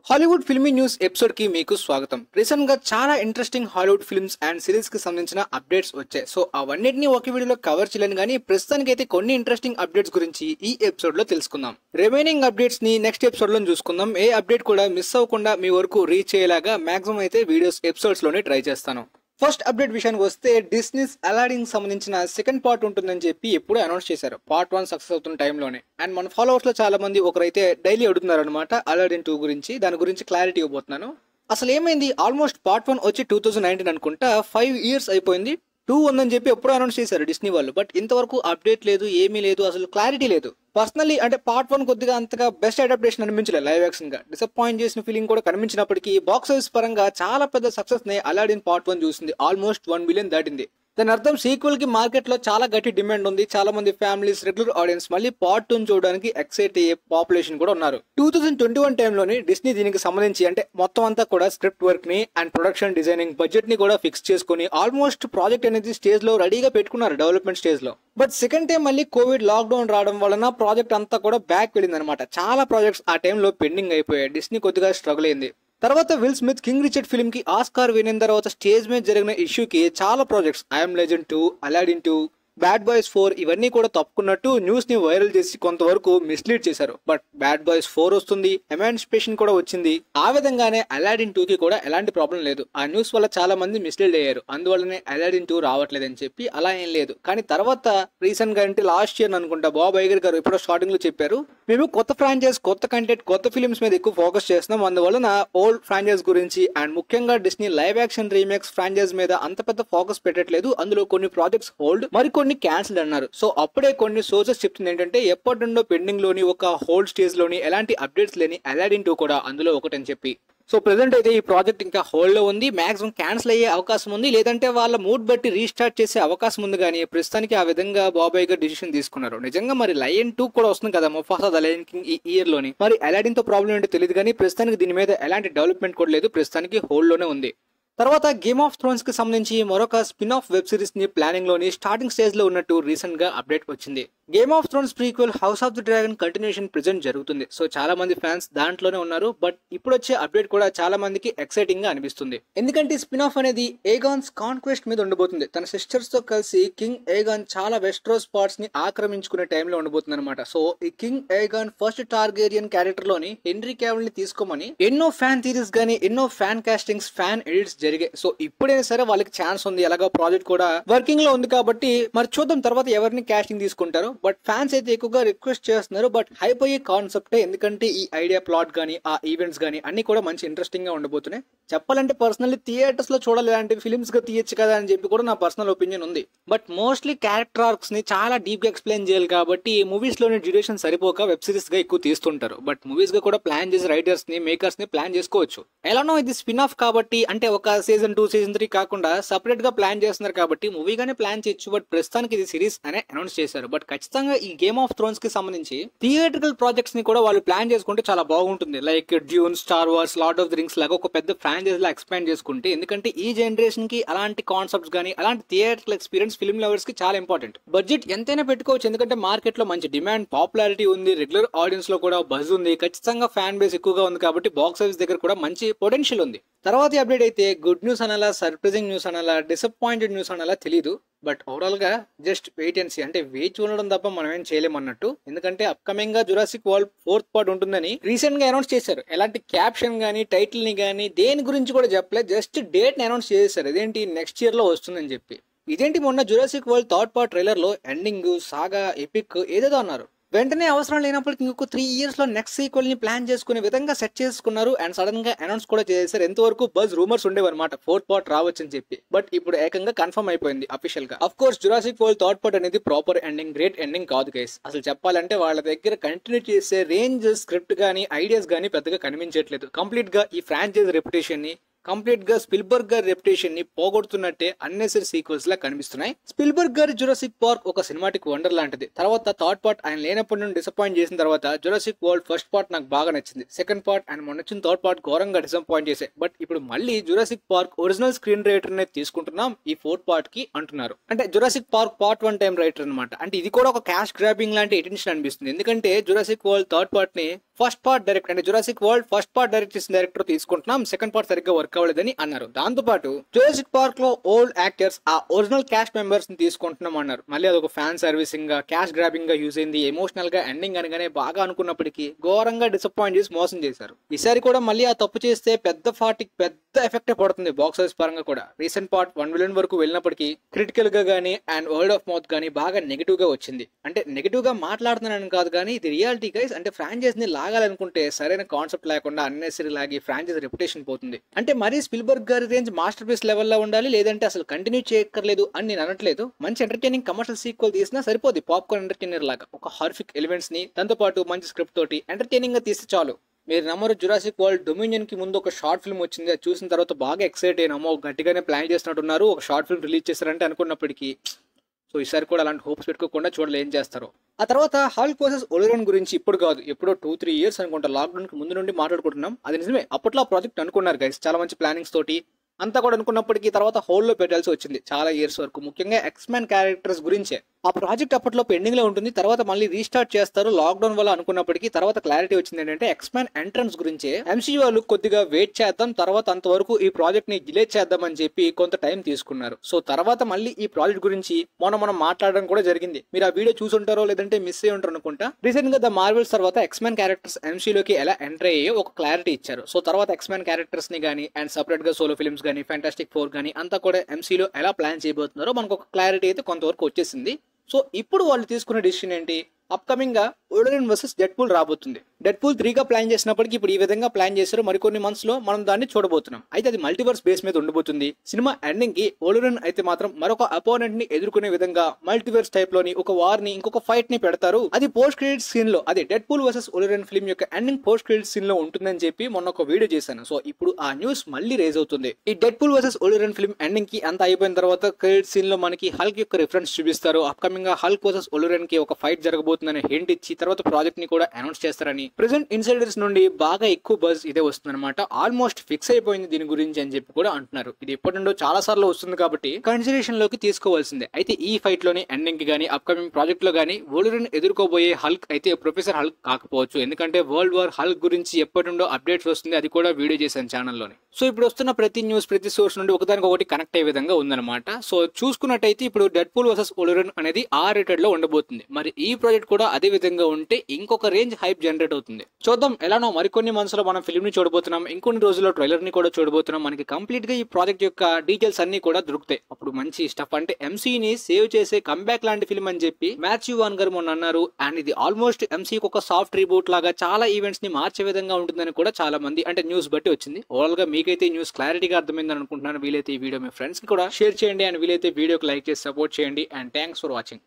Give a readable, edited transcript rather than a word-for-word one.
Hollywood filmy news episode కి మీకు స్వాగతం. రీసెంట్ గా చాలా interesting Hollywood films and series కి సంబంధించిన అప్డేట్స్ వచ్చాయి. సో అవన్నిటిని ఒక వీడియోలో కవర్ చేయలేను కానీ ప్రస్తుతానికి అయితే కొన్ని ఇంట్రెస్టింగ్ అప్డేట్స్ గురించి ఈ ఎపిసోడ్ లో తెలుసుకుందాం. రిమైనింగ్ అప్డేట్స్ ని నెక్స్ట్ ఎపిసోడ్ లో చూసుకుందాం. ఏ అప్డేట్ కూడా మిస్ అవ్వకుండా మీ వరకు రీచ్ అయ్యేలాగా మాక్సిమం అయితే వీడియోస్ ఎపిసోడ్స్ లోనే ట్రై చేస్తాను. ఫస్ట్ అప్డేట్ విషయానికి వస్తే డిస్నీస్ అలాడిన్ సంబంధించిన సెకండ్ పార్ట్ ఉంటుందని చెప్పి ఎప్పుడు అనౌన్స్ చేశారు. పార్ట్ 1 సక్సెస్ అవుతున్న టైంలోనే. అండ్ మన ఫాలోవర్స్ లో చాలా మంది ఒకరైతే డైలీ అడుగుతున్నారు అనమాట అలాడిన్ 2 గురించి. దాని గురించి క్లారిటీ ఇవ్వబోతున్నాను. అసలు ఏమైంది, ఆల్మోస్ట్ పార్ట్ 1 వచ్చి 2019 అనుకుంటా, 5 years అయిపోయింది. 2 ఉందని చెప్పి ఎప్పుడో అనౌన్స్ చేశారు డిస్నీ వాళ్ళు. బట్ ఇంతవరకు అప్డేట్ లేదు, ఏమీ లేదు, అసలు క్లారిటీ లేదు. పర్సనల్లీ అంటే పార్ట్ 1 కొద్దిగా అంతగా బెస్ట్ అడాప్టేషన్ అనిపించలేదు. లైవ్ యాక్షన్ గా డిసప్పాయింట్ చేసిన ఫీలింగ్ కూడా కనిపించినప్పటికీ బాక్స్ ఆఫీస్ పరంగా చాలా పెద్ద సక్సెస్ ని అలాడిన్ పార్ట్ 1 చూసింది. ఆల్మోస్ట్ 1 billion దాటింది. దాని అర్థం సీక్వెల్ కి మార్కెట్ లో చాలా గట్టి డిమాండ్ ఉంది. చాలా మంది ఫ్యామిలీస్, రెగ్యులర్ ఆడియన్స్ మళ్ళీ పార్ట్ 2 చూడడానికి ఎక్సైట్ అయ్యే పాపులేషన్ కూడా ఉన్నారు. 2021 టైంలోని డిస్నీ దీనికి సంబంధించి అంటే మొత్తం అంతా కూడా స్క్రిప్ట్ వర్క్ ని అండ్ ప్రొడక్షన్ డిజైనింగ్ బడ్జెట్ ని కూడా ఫిక్స్ చేసుకుని ఆల్మోస్ట్ ప్రాజెక్ట్ అనేది స్టేజ్ లో రెడీగా పెట్టుకున్నారు, డెవలప్మెంట్ స్టేజ్ లో. బట్ సెకండ్ టైం మళ్ళీ కోవిడ్ లాక్డౌన్ రావడం వలన ప్రాజెక్ట్ అంతా కూడా బ్యాక్ వెళ్ళింది అనమాట. చాలా ప్రాజెక్ట్స్ ఆ టైంలో పెండింగ్ అయిపోయాయి. డిస్నీ కొద్దిగా స్ట్రగుల్ అయింది. తర్వాత will Smith king Richard film కి ఆస్కార్ వినిన తర్వాత స్టేజ్ మీద జరిగిన ఇష్యూకి చాలా projects I'm legend 2, అలాడిన్ 2, bad boys 4 ఇవన్నీ కూడా తప్పుకున్నట్టు న్యూస్ ని వైరల్ చేసి కొంతవరకు మిస్లీడ్ చేశారు. బట్ బ్యాడ్ బాయ్స్ 4 వస్తుంది, ఎమాన్సిపేషన్ కూడా వచ్చింది. ఆ విధంగానే అలాడిన్ 2 కి కూడా ఎలాంటి ప్రాబ్లం లేదు. ఆ న్యూస్ వల్ల చాలా మంది మిస్లీడ్ అయ్యారు. అందువల్లనే అలాడిన్ 2 రావట్లేదని చెప్పి అలా ఏం లేదు. కానీ తర్వాత రీసెంట్ గా అంటే లాస్ట్ ఇయర్ అనుకుంటా బాబ్ ఐగర్ గారు ఎప్పుడో స్టార్టింగ్ లో చెప్పారు, మేము కొత్త ఫ్రాంచైజ్, కొత్త కంటెంట్, కొత్త ఫిల్మ్స్ మీద ఎక్కువ ఫోకస్ చేస్తున్నాం. అందువలన ఓల్డ్ ఫ్రాంచైజ్ గురించి అండ్ ముఖ్యంగా Disney live action remakes franchise మీద అంత పెద్ద ఫోకస్ పెట్టట్లేదు. అందులో కొన్ని ప్రాజెక్ట్స్ హోల్డ్, మరికొన్ని క్యాన్సిల్ అన్నారు. సో అప్పుడే కొన్ని సోర్సెస్ చెప్తుంది ఏంటంటే ఎప్పటి నుండో పెండింగ్ లోని ఒక హోల్డ్ స్టేజ్ లోని ఎలాంటి అప్డేట్స్ లేని అలాడిన్ 2 కూడా అందులో ఒకటని చెప్పి. సో ప్రెసెంట్ అయితే ఈ ప్రాజెక్ట్ ఇంకా హోల్డ్ లో ఉంది. మాక్సిమం క్యాన్సిల్ అయ్యే అవకాశం ఉంది, లేదంటే వాళ్ళ మూడ్ బట్టి రీస్టార్ట్ చేసే అవకాశం ఉంది. కానీ ప్రస్తుతానికి ఆ విధంగా బాబ్ ఐగర్ డిసిషన్ తీసుకున్నారు. నిజంగా మరి లయన్ 2 కూడా వస్తుంది కదా, ముఫాసా ద లయన్ కింగ్ ఈ ఇయర్ లోని. మరి అలాడిన్ తో ప్రాబ్లం ఏంటో తెలియదు కానీ ప్రస్తుతానికి దీని మీద ఎలాంటి డెవలప్మెంట్ కూడా లేదు. ప్రస్తుతానికి హోల్డ్ లోనే ఉంది. తర్వాత గేమ్ ఆఫ్ థ్రోన్స్ కి సంబంధించి మరొక స్పిన్ ఆఫ్ వెబ్ సిరీస్ ని ప్లానింగ్ లోని స్టార్టింగ్ స్టేజ్ లో ఉన్నట్టు రీసెంట్ గా అప్డేట్ వచ్చింది. Game of Thrones prequel house of the dragon continuation present జరుగుతుంది. సో చాలా మంది ఫ్యాన్స్ దాంట్లోనే ఉన్నారు. బట్ ఇప్పుడు వచ్చే అప్డేట్ కూడా చాలా మందికి ఎక్సైటింగ్ గా అనిపిస్తుంది. ఎందుకంటే స్పిన్ ఆఫ్ అనేది ఏగాన్స్ కాన్క్వెస్ట్ మీద ఉండబోతుంది. తన సిస్టర్స్ తో కలిసి కింగ్ ఏగాన్ చాలా వెస్ట్రోస్ పార్ట్స్ ని ఆక్రమించుకునే టైంలో ఉండబోతుంది అనమాట. సో ఈ king Aegon first Targaryen character లోని హెన్రీ క్యావిల్ ని తీసుకోమని ఎన్నో ఫ్యాన్ థీరీస్ గానీ, ఎన్నో ఫ్యాన్ కాస్టింగ్స్, ఫ్యాన్ ఎడిట్స్ జరిగాయి. సో ఇప్పుడైనా సరే వాళ్ళకి ఛాన్స్ ఉంది. ఎలాగో ప్రాజెక్ట్ కూడా వర్కింగ్ లో ఉంది కాబట్టి మరి చూద్దాం తర్వాత ఎవరిని కాస్టింగ్ తీసుకుంటారు. బట్ ఫ్యాన్స్ అయితే ఎక్కువగా రిక్వెస్ట్ చేస్తున్నారు. బట్ హైప్ అయ్యే కాన్సెప్టే, ఎందుకంటే ఈ ఐడియా, ప్లాట్ గానీ, ఆ ఈవెంట్స్ గానీ అన్ని కూడా మంచి ఇంట్రెస్టింగ్ గా ఉండబోతున్నాయి. చెప్పాలంటే పర్సనల్లీ థియేటర్స్ లో చూడాలి, ఇలాంటి ఫిల్మ్స్ గా తీయచ్చు కదా అని చెప్పి కూడా నా పర్సనల్ ఒపీనియన్ ఉంది. బట్ మోస్ట్లీ క్యారెక్టర్ ఆర్క్స్ ని చాలా డీప్ గా ఎక్స్ప్లెయిన్ చేయాలి కాబట్టి మూవీస్ లోని డ్యూరేషన్ సరిపోక వెబ్ సిరీస్ గా ఎక్కువ తీస్తుంటారు. బట్ మూవీస్ గా కూడా ప్లాన్ చేసి రైటర్స్ ని, మేకర్స్ ని ప్లాన్ చేసుకోవచ్చు. ఎలానో ఇది స్పిన్ ఆఫ్ కాబట్టి, అంటే ఒక సీజన్ 2, సీజన్ 3 కాకుండా సపరేట్ గా ప్లాన్ చేస్తున్నారు కాబట్టి మూవీగానే ప్లాన్ చేయొచ్చు. బట్ ప్రస్తుతానికి ఇది సిరీస్ అనే అనౌన్స్ చేశారు. బట్ ఖచ్చితంగా ఈ గేమ్ ఆఫ్ థ్రోన్స్ కి సంబంధించి థియేట్రికల్ ప్రాజెక్ట్స్ ని కూడా వాళ్ళు ప్లాన్ చేసుకుంటే చాలా బాగుంటుంది. Like Dune, star wars, lord of the rings లాగా ఒక పెద్ద ఫ్రాంచైజ్ లా ఎక్స్పాండ్ చేసుకుంటే. ఎందుకంటే ఈ జనరేషన్ కి అలాంటి కాన్సెప్ట్స్ గానీ, అలాంటి థియేట్రికల్ ఎక్స్పీరియన్స్ ఫిల్మ్ లవర్స్ కి చాలా ఇంపార్టెంట్. బడ్జెట్ ఎంతైనా పెట్టుకోవచ్చు, ఎందుకంటే మార్కెట్ లో మంచి డిమాండ్, పాపులారిటీ ఉంది, రెగ్యులర్ ఆడియన్స్ లో కూడా బజ్ ఉంది, ఖచ్చితంగా ఫ్యాన్ బేస్ ఎక్కువగా ఉంది కాబట్టి బాక్స్ ఆఫీస్ దగ్గర కూడా మంచి పొటెన్షియల్ ఉంది. తర్వాత అప్డేట్ అయితే గుడ్ న్యూస్ అనాలా, సర్ప్రైజింగ్ న్యూస్ అనాలా, డిసప్పాయింటెడ్ న్యూస్ అనాలా తెలియదు. బట్ ఓవరాల్ గా జస్ట్ వెయిట్ అండ్ సీ, అంటే వేచి ఉండడం తప్ప మనం ఏం చేయలేమన్నట్టు. ఎందుకంటే అప్కమింగ్ గా జురాసిక్ వరల్డ్ 4th పార్ట్ ఉంటుందని రీసెంట్ గా అనౌన్స్ చేశారు. ఎలాంటి క్యాప్షన్ గానీ, టైటిల్ ని గానీ, దేని గురించి కూడా చెప్పలేదు. జస్ట్ డేట్ ని అనౌన్స్ చేశారు. ఇదేంటి నెక్స్ట్ ఇయర్ లో వస్తుందని చెప్పి. ఇదేంటి మొన్న Jurassic world 3rd part trailer లో ఎండింగ్, సాగా, ఎపిక్ ఏదేదో అన్నారు. వెంటనే అవసరం లేనప్పటికీ ఇంకొక 3 years లో నెక్స్ట్ సీక్వెల్ ని ప్లాన్ చేసుకునే విధంగా సెట్ చేసుకున్నారు. అండ్ సడన్ గా అనౌన్స్ కూడా చేశారు. ఎంతవరకు బజ్ రూమర్స్ ఉండేవన్నమాట 4th పార్ట్ రావచ్చని చెప్పి. బట్ ఇప్పుడు ఏకంగా కన్ఫర్మ్ అయిపోయింది అఫీషియల్ గా. Of course Jurassic world 3rd part అనేది ప్రాపర్ ఎండింగ్, గ్రేట్ ఎండింగ్ కాదు గైస్. అసలు చెప్పాలంటే వాళ్ళ దగ్గర కంటిన్యూ చేసే రేంజ్, స్క్రిప్ట్ గానీ, ఐడియాస్ గానీ పెద్దగా కనిపించట్లేదు. కంప్లీట్ గా ఈ ఫ్రాంచైజ్ రెప్యుటేషన్ ని, కంప్లీట్ గా స్పిల్బర్గ్ గారి రెప్యుటేషన్ ని పోగొడుతున్నట్టే అన్నెసరీ సీక్వెల్స్ లా కనిపిస్తున్నాయి. స్పిల్బర్గ్ గారి జురాసిక్ పార్క్ ఒక సినిమాటిక్ వండర్ లాంటిది. తర్వాత 3rd పార్ట్ ఆయన లేనప్పటి నుండి డిసప్పాయింట్ చేసిన తర్వాత జురాసిక్ వరల్డ్ ఫస్ట్ పార్ట్ నాకు బాగా నచ్చింది. సెకండ్ పార్ట్ అండ్ మొన్న వచ్చిన 3rd పార్ట్ ఘోరంగా డిసప్పాయింట్ చేశాయి. బట్ ఇప్పుడు మళ్ళీ Jurassic park original screen writer నే తీసుకుంటున్నాం ఈ 4th పార్ట్ కి అంటున్నారు. అంటే Jurassic park part 1 time writer అనమాట. అంటే ఇది కూడా ఒక క్యాష్ గ్రాబింగ్ లాంటి అటెన్షన్ అనిపిస్తుంది. ఎందుకంటే జురాసిక్ వరల్డ్ 3rd పార్ట్ ని ఫస్ట్ పార్ట్ డైరెక్ట్ అంటే Jurassic world first part direct చేసిన డైరెక్టర్ తీసుకుంటున్నాం, సెకండ్ పార్ట్ సరిగ్గా వర్క్ అవ్వలేదని అన్నారు. దాంతో పాటు జురాసిక్ పార్క్ లో ఓల్డ్ యాక్టర్స్ ఆ ఒరిజినల్ క్యాస్ట్ మెంబర్స్ ని తీసుకుంటున్నాం అన్నారు. మళ్ళీ అదొక ఫ్యాన్ సర్వీసింగ్ గా క్యాష్ గ్రాబింగ్ గా యూజ్ అయింది. ఎమోషనల్ గా ఎండింగ్ అనగానే బాగా అనుకున్నప్పటికీ ఘోరంగా డిసప్పాయింట్ చేసి మోసం చేశారు. ఈసారి కూడా మళ్ళీ ఆ తప్పు చేస్తే పెద్ద ఎఫెక్ట్ పడుతుంది బాక్స్ ఆఫీస్ పరంగా కూడా. రీసెంట్ పార్ట్ 1 మిలియన్ వరకు వెళ్ళినప్పటికీ క్రిటికల్ గా గానీ అండ్ వర్డ్ ఆఫ్ మౌత్ గానీ బాగా నెగిటివ్ గా వచ్చింది. అంటే నెగిటివ్ గా మాట్లాడుతున్నానని కాదు కానీ ఇది రియాలిటీ గైస్. అంటే ఫ్రాంచైజ్ ని లాగాలనుకుంటే సరైన కాన్సెప్ట్ లేకుండా అన్నెసరీ లాగి ఫ్రాంచైజ్ రెప్యుటేషన్ పోతుంది. అంటే మరీ స్పిల్బర్గ్ గారి రేంజ్ మాస్టర్ పీస్ లెవెల్లో ఉండాలి, లేదంటే అసలు కంటిన్యూ చేయక్కర్లేదు అని నేను అనట్లేదు. మంచి ఎంటర్టైనింగ్ కమర్షియల్ సీక్వెల్ తీసినా సరిపోద్ది పాప్కార్న్ ఎంటర్టైనర్ లాగా. ఒక హార్ఫిక్ ఎలిమెంట్స్ ని దాంతో పాటు మంచి స్క్రిప్ట్ తోటి ఎంటర్టైనింగ్ గా తీస్తే చాలు. మీరు నమ్మరు, జురాసిక్ వరల్డ్ డొమినియన్ కి ముందు ఒక షార్ట్ ఫిల్మ్ వచ్చింది. అది చూసిన తర్వాత బాగా ఎక్సైట్ అయినామో, గట్టిగానే ప్లాన్ చేసినట్టున్నారు, ఒక షార్ట్ ఫిల్మ్ రిలీజ్ చేస్తారంటే అనుకున్నప్పటికీ సో ఈసారి కూడా అలాంటి హోప్స్ పెట్టుకోకుండా చూడాలి ఏం చేస్తారో. ఆ తర్వాత హల్క్ వర్సెస్ వోల్వరిన్ గురించి ఇప్పుడు కాదు, ఎప్పుడో 2-3 ఇయర్స్ అనుకుంటా లాక్డౌన్ కి ముందు నుండి మాట్లాడుకుంటున్నాం. అది నిజమే, అప్పట్లో ఆ ప్రాజెక్ట్ అనుకున్నారు గైస్, చాలా మంచి ప్లానింగ్స్ తోటి అంతా కూడా అనుకున్నప్పటికీ తర్వాత హోల్లో పెట్టాల్సి వచ్చింది చాలా ఇయర్స్ వరకు. ముఖ్యంగా ఎక్స్‌మెన్ క్యారెక్టర్స్ గురించే. ఆ ప్రాజెక్ట్ అప్పట్లో పెండింగ్ లో ఉంటుంది, తర్వాత మళ్ళీ రీస్టార్ట్ చేస్తారు లాక్డౌన్ వల్ల అనుకున్నప్పటికీ తర్వాత క్లారిటీ వచ్చింది ఏంటంటే ఎక్స్‌మెన్ ఎంట్రన్స్ గురించే. ఎంసీయూ వాళ్ళు కొద్దిగా వెయిట్ చేద్దాం, తర్వాత అంతవరకు ఈ ప్రాజెక్ట్ ని డిలే చేద్దాం అని చెప్పి కొంత టైం తీసుకున్నారు. సో తర్వాత మళ్ళీ ఈ ప్రాజెక్ట్ గురించి మనం మాట్లాడడం కూడా జరిగింది. మీరు ఆ వీడియో చూసుంటారో లేదంటే మిస్ అయ్యి ఉంటారు అనుకుంటా. రీసెంట్ గా ద మార్వెల్స్ తర్వాత ఎక్స్‌మెన్ క్యారెక్టర్స్ ఎంసీయూలోకి ఎలా ఎంటర్ అయ్యో ఒక క్లారిటీ ఇచ్చారు. సో తర్వాత ఎక్స్‌మెన్ క్యారెక్టర్స్ ని గానీ అండ్ సపరేట్ గా సోలో ఫిల్మ్స్ గానీ ఫ్యాంటాస్టిక్ 4 గానీ అంతా కూడా ఎంసీయూలో ఎలా ప్లాన్ చేయబోతున్నారో మనకు ఒక క్లారిటీ అయితే కొంతవరకు వచ్చేసింది. సో ఇప్పుడు వాళ్ళు తీసుకున్న డిసిషన్ ఏంటి, అప్కమింగ్ గా వోల్వరిన్ వర్సెస్ డెడ్పూల్ రాబోతుంది. డెడ్పూల్ 3 గా ప్లాన్ చేసినప్పటికీ ఇప్పుడు ఈ విధంగా ప్లాన్ చేశారు. మరికొన్ని మంత్స్ లో మనం దాన్ని చూడబోతున్నాం. అయితే అది మల్టీవర్స్ బేస్ మీద ఉండబోతుంది. సినిమా ఎండింగ్ కి వోల్వరిన్ అయితే మాత్రం మరొక అపోనెంట్ ని ఎదుర్కొనే విధంగా మల్టీవర్స్ టైప్ లోని ఒక వార్ ని ఇంకొక ఫైట్ ని పెడతారు. అది పోస్ట్ క్రెడిట్ సీన్ లో, అది డెడ్పూల్ వర్సెస్ వోల్వరిన్ ఫిల్మ్ యొక్క ఎండింగ్ పోస్ట్ క్రెడిట్ సీన్ లో ఉంటుందని చెప్పి మొన్న ఒక వీడియో చేశాను. సో ఇప్పుడు ఆ న్యూస్ మళ్ళీ రేజ్ అవుతుంది. ఈ Deadpool versus Wolverine film ending కి అంత అయిపోయిన తర్వాత క్రెడిట్ సీన్ లో మనకి హల్క్ యొక్క రిఫరెన్స్ చూపిస్తారు. అప్కమింగ్ గా హల్క్ వర్సెస్ వోల్వరిన్ కి ఒక ఫైట్ జరగబోతుందని హింట్ ఇచ్చి తర్వాత ప్రాజెక్ట్ ని కూడా అనౌన్స్ చేస్తారని ప్రెసెంట్ ఇన్సైడర్స్ నుండి బాగా ఎక్కువ బజ్ ఇదే వస్తుంది అనమాట. ఆల్మోస్ట్ ఫిక్స్ అయిపోయింది దీని గురించి అని చెప్పి కూడా అంటున్నారు. ఇది ఎప్పటి నుండో చాలా సార్లు వస్తుంది కాబట్టి కన్సిడరేషన్ లోకి తీసుకోవాల్సిందే. అయితే ఈ ఫైట్ లోని ఎండింగ్ కి గానీ అప్కమింగ్ ప్రాజెక్ట్ లో గానీ వోల్వరిన్ ఎదుర్కోబోయే హల్క్ అయితే ప్రొఫెసర్ హల్క్ కాకపోవచ్చు. ఎందుకంటే వరల్డ్ వార్ హల్క్ గురించి ఎప్పటి నుండో అప్డేట్స్ వస్తుంది, అది కూడా వీడియో చేశాను ఛానల్లోనే. సో ఇప్పుడు వస్తున్న ప్రతి న్యూస్ ప్రతి సోర్స్ నుండి ఒకదానికి ఒకటి కనెక్ట్ అయ్యే విధంగా ఉందన్నమాట. సో చూసుకున్నట్టయితే ఇప్పుడు డెడ్పూల్ వర్సెస్ వోల్వరిన్ అనేది R రేటెడ్ లో ఉండబోతుంది. మరి ఈ ప్రాజెక్ట్ కూడా అదే విధంగా ఉంటే ఇంకొక రేంజ్ హైప్ జనరేట్ అవుతుంది. చూద్దాం ఎలానో. మరికొన్ని మంత్స్ లో మనం ఫిల్మ్ ని చూడబోతున్నాం, ఇంకొన్ని రోజుల్లో ట్రైలర్ ని కూడా చూడబోతున్నాం. మనకి కంప్లీట్ గా ఈ ప్రాజెక్ట్ యొక్క డీటెయిల్స్ అన్ని కూడా దొరుకుతాయి. అప్పుడు మంచి స్టఫ్, అంటే ఎంసీని సేవ్ చేసే కంబ్యాక్ లాంటి ఫిల్మ్ అని చెప్పి మాథ్యూ వాన్ గారు మొన్న అన్నారు. అండ్ ఇది ఆల్మోస్ట్ ఎంసీకి ఒక సాఫ్ట్ రీబూట్ లాగా చాలా ఈవెంట్స్ ని మార్చే విధంగా ఉంటుందని కూడా చాలా మంది అంటే న్యూస్ బట్టి వచ్చింది. ఓవరాల్ గా మీకైతే ఈ న్యూస్ క్లారిటీగా అర్థమైందని అనుకుంటున్నాను. వీలైతే ఈ వీడియో మీ ఫ్రెండ్స్ కి కూడా షేర్ చేయండి అండ్ వీలైతే వీడియోకి లైక్ చేసి సపోర్ట్ చేయండి. And thanks for watching.